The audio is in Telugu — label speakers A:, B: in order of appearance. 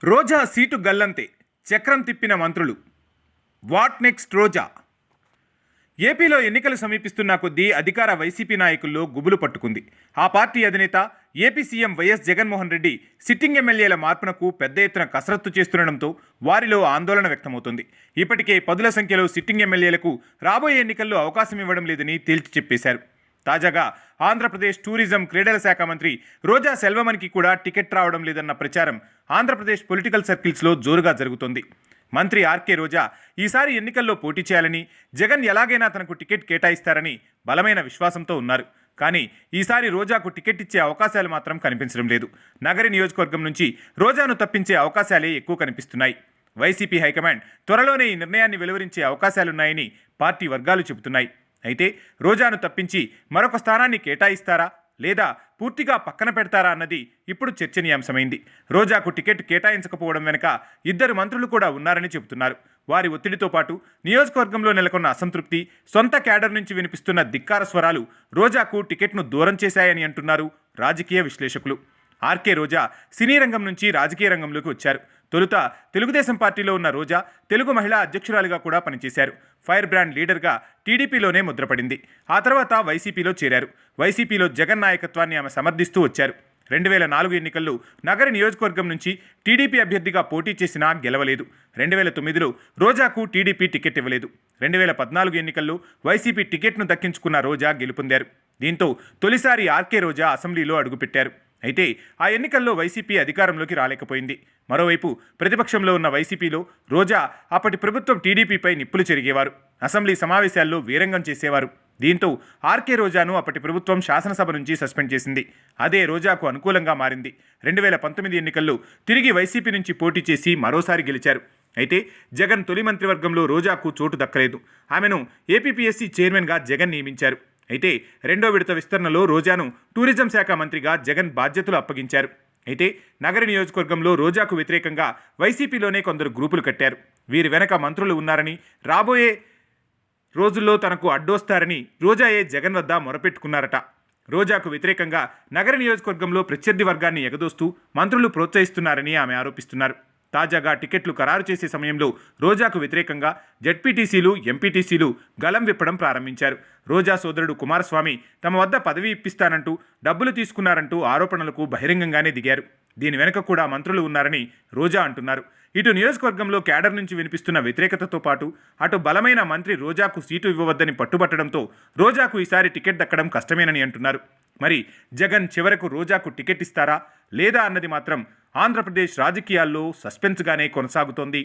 A: రోజా సీటు గల్లంతే, చక్రం తిప్పిన మంత్రులు. వాట్ నెక్స్ట్ రోజా? ఏపీలో ఎన్నికలు సమీపిస్తున్న కొద్దీ అధికార వైసీపీ నాయకుల్లో గుబులు పట్టుకుంది. ఆ పార్టీ అధినేత AP CM YS Jaganmohan Reddy sitting ఎమ్మెల్యేల మార్పునకు పెద్ద ఎత్తున కసరత్తు చేస్తుండటంతో వారిలో ఆందోళన వ్యక్తమవుతోంది. ఇప్పటికే పదుల సంఖ్యలో సిట్టింగ్ ఎమ్మెల్యేలకు రాబోయే ఎన్నికల్లో అవకాశం ఇవ్వడం లేదని తేల్చి చెప్పేశారు. తాజాగా ఆంధ్రప్రదేశ్ టూరిజం క్రీడల శాఖ మంత్రి రోజా సెల్వమణికి కూడా టికెట్ రావడం లేదన్న ప్రచారం ఆంధ్రప్రదేశ్ పొలిటికల్ సర్కిల్స్లో జోరుగా జరుగుతోంది. మంత్రి ఆర్కే రోజా ఈసారి ఎన్నికల్లో పోటీ చేయాలని, జగన్ ఎలాగైనా తనకు టికెట్ కేటాయిస్తారని బలమైన విశ్వాసంతో ఉన్నారు. కానీ ఈసారి రోజాకు టికెట్ ఇచ్చే అవకాశాలు మాత్రం కనిపించడం లేదు. నగరి నియోజకవర్గం నుంచి రోజాను తప్పించే అవకాశాలే ఎక్కువ కనిపిస్తున్నాయి. వైసీపీ హైకమాండ్ త్వరలోనే ఈ నిర్ణయాన్ని వెలువరించే అవకాశాలున్నాయని పార్టీ వర్గాలు చెబుతున్నాయి. అయితే రోజాను తప్పించి మరొక స్థానాన్ని కేటాయిస్తారా లేదా పూర్తిగా పక్కన పెడతారా అన్నది ఇప్పుడు చర్చనీయాంశమైంది. రోజాకు టికెట్ కేటాయించకపోవడం వెనుక ఇద్దరు మంత్రులు కూడా ఉన్నారని చెబుతున్నారు. వారి ఒత్తిడితో పాటు నియోజకవర్గంలో నెలకొన్న అసంతృప్తి, సొంత క్యాడర్ నుంచి వినిపిస్తున్న ధిక్కార స్వరాలు రోజాకు టికెట్ను దూరం చేశాయని అంటున్నారు రాజకీయ విశ్లేషకులు. ఆర్కే రోజా సినీ రంగం నుంచి రాజకీయ రంగంలోకి వచ్చారు. తొలుత తెలుగుదేశం పార్టీలో ఉన్న రోజా తెలుగు మహిళా అధ్యక్షురాలిగా కూడా పనిచేశారు. ఫైర్ బ్రాండ్ లీడర్గా టీడీపీలోనే ముద్రపడింది. ఆ తర్వాత వైసీపీలో చేరారు. వైసీపీలో జగన్ నాయకత్వాన్ని ఆమె సమర్థిస్తూ వచ్చారు. 2004 ఎన్నికల్లో నగర నియోజకవర్గం నుంచి టీడీపీ అభ్యర్థిగా పోటీ చేసినా గెలవలేదు. 2009లో రోజాకు టీడీపీ టికెట్ ఇవ్వలేదు. 2014 ఎన్నికల్లో వైసీపీ టికెట్ను దక్కించుకున్న రోజా గెలుపొందారు. దీంతో తొలిసారి ఆర్కే రోజా అసెంబ్లీలో అడుగుపెట్టారు. అయితే ఆ ఎన్నికల్లో వైసీపీ అధికారంలోకి రాలేకపోయింది. మరోవైపు ప్రతిపక్షంలో ఉన్న వైసీపీలో రోజా అప్పటి ప్రభుత్వం టీడీపీపై నిప్పులు చెరిగేవారు. అసెంబ్లీ సమావేశాల్లో వీరంగం చేసేవారు. దీంతో ఆర్కే రోజాను అప్పటి ప్రభుత్వం శాసనసభ నుంచి సస్పెండ్ చేసింది. అదే రోజాకు అనుకూలంగా మారింది. 2019 ఎన్నికల్లో తిరిగి వైసీపీ నుంచి పోటీ చేసి మరోసారి గెలిచారు. అయితే జగన్ తొలి మంత్రివర్గంలో రోజాకు చోటు దక్కలేదు. ఆమెను ఏపీపీఎస్సీ చైర్మన్గా జగన్ నియమించారు. అయితే రెండో విడత విస్తరణలో రోజాను టూరిజం శాఖ మంత్రిగా జగన్ బాధ్యతలు అప్పగించారు. అయితే నగర నియోజకవర్గంలో రోజాకు వ్యతిరేకంగా వైసీపీలోనే కొందరు గ్రూపులు కట్టారు. వీరి వెనక మంత్రులు ఉన్నారని, రాబోయే రోజుల్లో తనకు అడ్డొస్తారని రోజాయే జగన్ వద్ద మొరపెట్టుకున్నారట. రోజాకు వ్యతిరేకంగా నగర నియోజకవర్గంలో ప్రత్యర్థి వర్గాన్ని ఎగదోస్తూ మంత్రులు ప్రోత్సహిస్తున్నారని ఆమె ఆరోపిస్తున్నారు. తాజాగా టికెట్లు ఖరారు చేసే సమయంలో రోజాకు వ్యతిరేకంగా జెడ్పీటీసీలు, ఎంపీటీసీలు గళం విప్పడం ప్రారంభించారు. రోజా సోదరుడు కుమారస్వామి తమ వద్ద పదవి ఇప్పిస్తానంటూ డబ్బులు తీసుకున్నారంటూ ఆరోపణలకు బహిరంగంగానే దిగారు. దీని వెనుక కూడా మంత్రులు ఉన్నారని రోజా అంటున్నారు. ఇటు నియోజకవర్గంలో క్యాడర్ నుంచి వినిపిస్తున్న వ్యతిరేకతతో పాటు అటు బలమైన మంత్రి రోజాకు సీటు ఇవ్వవద్దని పట్టుబట్టడంతో రోజాకు ఈసారి టికెట్ దక్కడం కష్టమేనని అంటున్నారు. మరి జగన్ చివరకు రోజాకు టికెట్ ఇస్తారా లేదా అన్నది మాత్రం ఆంధ్రప్రదేశ్ రాజకీయాల్లో సస్పెన్స్గానే కొనసాగుతోంది.